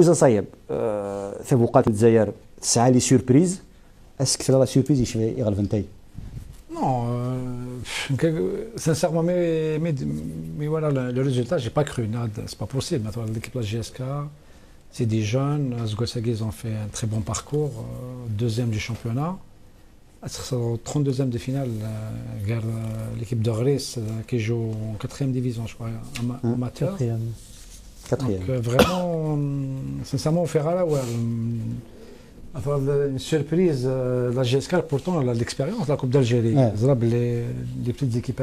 وصايب ثبوقات الجزائر تسعى لي سوربريز اسك لا سوربريز يغلب انتي Non, sincèrement, mais voilà, le résultat, j'ai pas cru. C'est pas possible. Maintenant, l'équipe de la GSK, c'est des jeunes. Zgosagi, ils ont fait un très bon parcours. Deuxième du championnat. 32e de finale, l'équipe de Rris qui joue en 4e division, je crois, amateur. Quatrième. Donc, vraiment, sincèrement, on fera là, ouais. Enfin, une surprise, la GSK pourtant elle a de l'expérience, la Coupe d'Algérie. Les petites équipes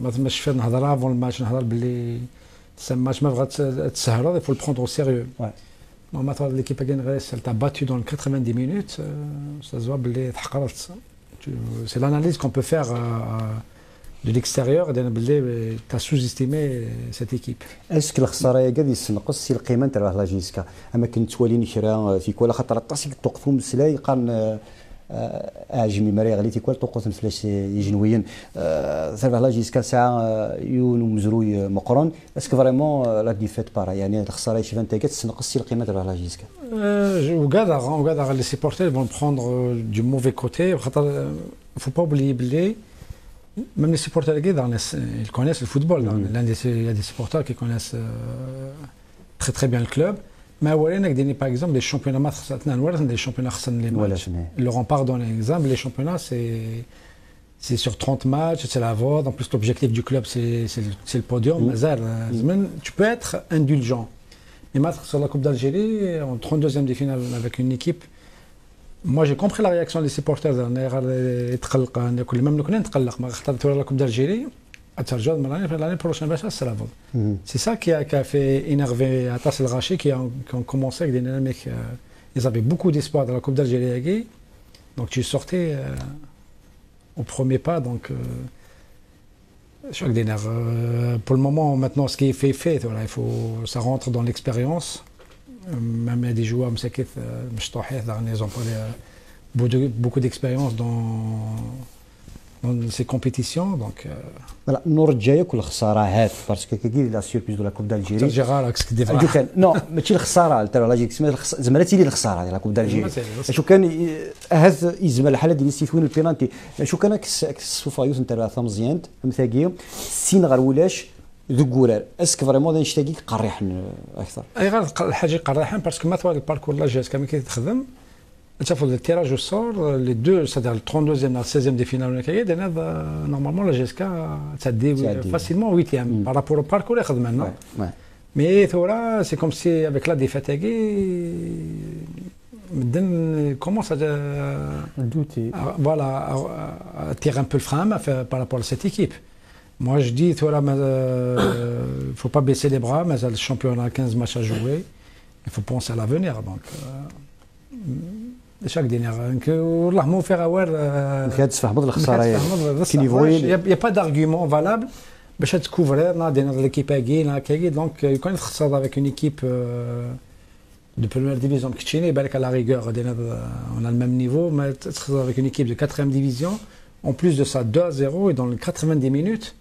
ما je fais نهضر avant le match نهضر باللي c'est un match ما بغات تسهل, il faut le prendre au sérieux. Maintenant l'équipe Aguenres elle t'a battu dans les 90 minutes, ça se voit باللي تحقرت. C'est l'analyse qu'on peut faire de l'extérieur, tu as sous-estimé cette équipe. اسك الخساره قاعد يسنقص القيمه نتاع لا جيسكا اما كنت تواليني شرا في كل خاطر طاسيك توقفهم سلاي قان اجمي مري غليتي كل توقف فلاش يجنويين سير لا جيسكا ساعه يون ومزروي مقرن اسك فريمون لا ديفيت بارا يعني الخساره شي فانت قاعد تسنقص القيمه تاع لا جيسكا وقادر les supporters vont prendre du mauvais côté خاطر faut pas oublier بلي même les supporters ils connaissent le football. Il y a des supporters qui connaissent très très bien le club. Mais par exemple, les championnats, des championnats ils leur ont pardonné. Exemple, les championnats, c'est sur 30 matchs, c'est la vote. En plus, l'objectif du club, c'est le podium. Tu peux être indulgent. Et maintenant, sur la Coupe d'Algérie, en 32e de finale avec une équipe. Moi j'ai compris la réaction des supporters même la Coupe d'Algérie l'année prochaine c'est ça qui a fait énerver Atas El Rachi qui ont commencé avec des dynamiques. Ils avaient beaucoup d'espoir dans la Coupe d'Algérie, donc tu sortais au premier pas, donc choc des nerfs. Pour le moment maintenant ce qui est fait, voilà, ça rentre dans l'expérience. Même des joueurs ils ont beaucoup d'expérience dans ces compétitions, donc voilà نرجع كل خساره هات باسكو كي لا سيربريز دو لا كوب دالجيري ترجع لك كان نو ماشي الخساره تاع لا جيك زمرتي لي الخساره ديال لا كوب دالجيري شو كان هذا يزمل الحاله ديال يستيفون البينالتي شو كان الصفايوس نتاع مزيان مثاقيه سين غير ولاش ذكورال اسك فريمون نشتاقي قريحن اكثر اي غير الحاجه قريحن باسكو مثلا الباركور لا جاز كما كيتخدم تشوفوا التيراج والسور لي دو سادير 32 16 دي فينال كاين نورمالمون لا جيسكا تادي فاسيلمون 8 بارابور الباركور يخدم لنا مي ثورا سي كوم سي افيك لا ديفاتاكي مدن كومونس دوتي فوالا تير ان بو الفرام بارابور لسيت ايكيب. Moi je dis, il ne faut pas baisser les bras, mais le championnat a 15 matchs à jouer, il faut penser à l'avenir. Donc, chaque dernier, il n'y a pas d'argument valable. باش تكوفرير نادينا ليكيب كاكي دونك يكون تخسر avec une équipe de première division كتشيني بالك على ريغور on a le même niveau mais تخسر avec une équipe de 4e division en plus de ça 2-0 et dans les 90 minutes.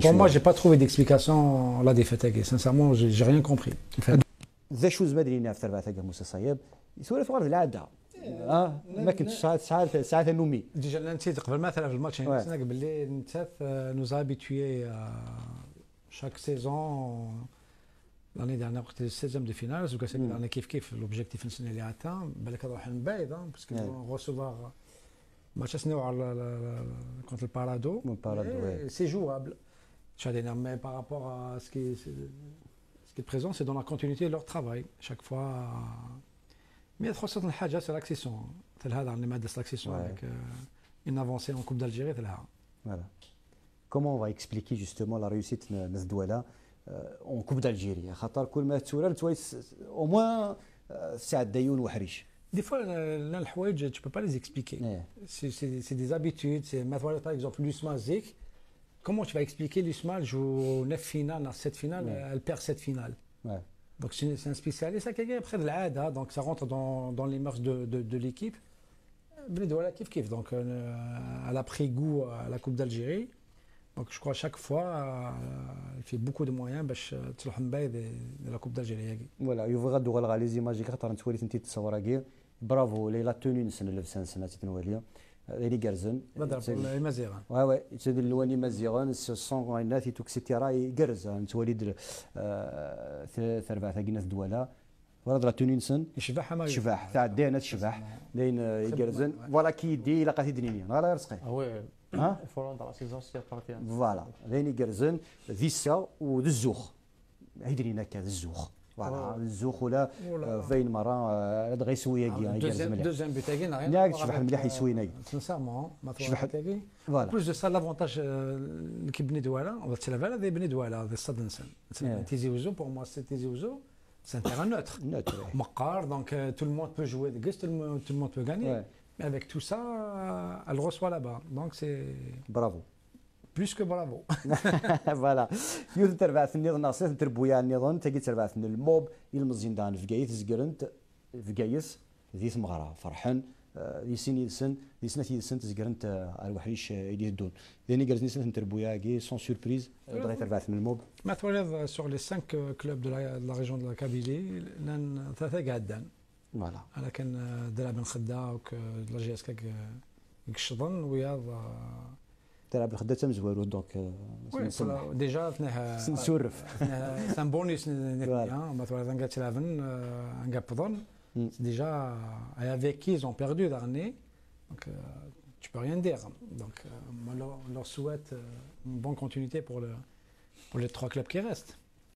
Pour moi, j'ai pas trouvé d'explication à la défaite. Sincèrement, j'ai rien compris. ذا شوز بدري نافثر بعثك موسى صايب يسولف غير العاده ما كنتش ساعات نومي ديجا نسيت قبل مثلا في الماتش نسنا باللي نتاث nous a habitués chaque saison l'année dernière وقت 16e de finale زوكا انا كيف l'objectif نسنا اللي atteint بالك نروح من بعيد باسكو recevoir match contre le Parado, c'est jouable. Mais par rapport à ce qui est présent, c'est dans la continuité de leur travail. Chaque fois. Mais il y a c'est l'accession. C'est l'accession avec une avancée en Coupe d'Algérie. Voilà. Comment on va expliquer justement la réussite de ce duel-là en Coupe d'Algérie? Au moins, c'est à Dayoun ou Harish. Des fois, tu ne peux pas les expliquer. C'est des habitudes. Par exemple, l'USMA Zik, comment tu vas expliquer l'USMA joue 9 finales, 7 finales, elle perd 7 finales. Donc c'est un spécialiste qui est près de l'ADA, donc ça rentre dans les mœurs de l'équipe. Donc elle a pris goût à la Coupe d'Algérie. Donc je crois chaque fois, il fait beaucoup de moyens باش تصلح مباي de la Coupe d'Algérie. فوالا يوفي غادو غالغا لي زيماج خاطر نتولي انت تصور كي برافو لي لا توني نسن لبسان سنه تنواليا لي كارزن بدر المزيغان وي تدل الواني مزيغان السون غيناتي توك سيتيرا يقرز نتولي ثربع ثقينا الدوله ورد لا توني نسن يشبح ما شباح تاع دينا تشبح لين يقرزن فوالا كي يدي لقاتي دنيني غالا رزقي وي ها فورون تاع سيزون سي بارتي فوالا لين يقرزن ذيسا ودزوخ عيدرينا كذا الزوخ فوالا الزوخ ولا فين مره هذا غيسوي كي دوزيام بوت تاعي ياك شبح مليح يسوينا سانسيرمون ما شبح تاعي فوالا بلوس دو سا لافونتاج اللي كيبني دواله ولا تلافالا ذي بني دواله ذي صدنسن تيزي وزو بور موا سي تيزي وزو سي ان تيران نوتر مقار دونك تو الموند بو جوي دي غيست تو الموند بو غاني mais avec tout ça elle reçoit là-bas donc c'est برافو plus que bravo. فوالا يوث تربعت النظام ناصر تربويا النظام تاكي تربعت الموب المزيندان في قايث زقرنت في قايس ذي ثمغرا فرحان يسين يسن يسنة يسن تزقرنت الوحريش يدي الدون لاني قالت نسن تربويا كي سون سوربريز بغا تربعت من الموب ما تولد sur les 5 clubs de la région de la Kabylie لان ثلاثه قاعدان فوالا انا كان درا بن خدا وك لا جي اس كاك يكشضن ويا تلعب الخدة تم زوارو دونك ديجا ثناه نسورف سان بونيس مثلا نقا تلعبن نقا بضن ديجا avec qui ils ont perdu dernier donc tu peux rien dire donc moi leur souhaite une bonne continuité pour les 3 clubs qui restent.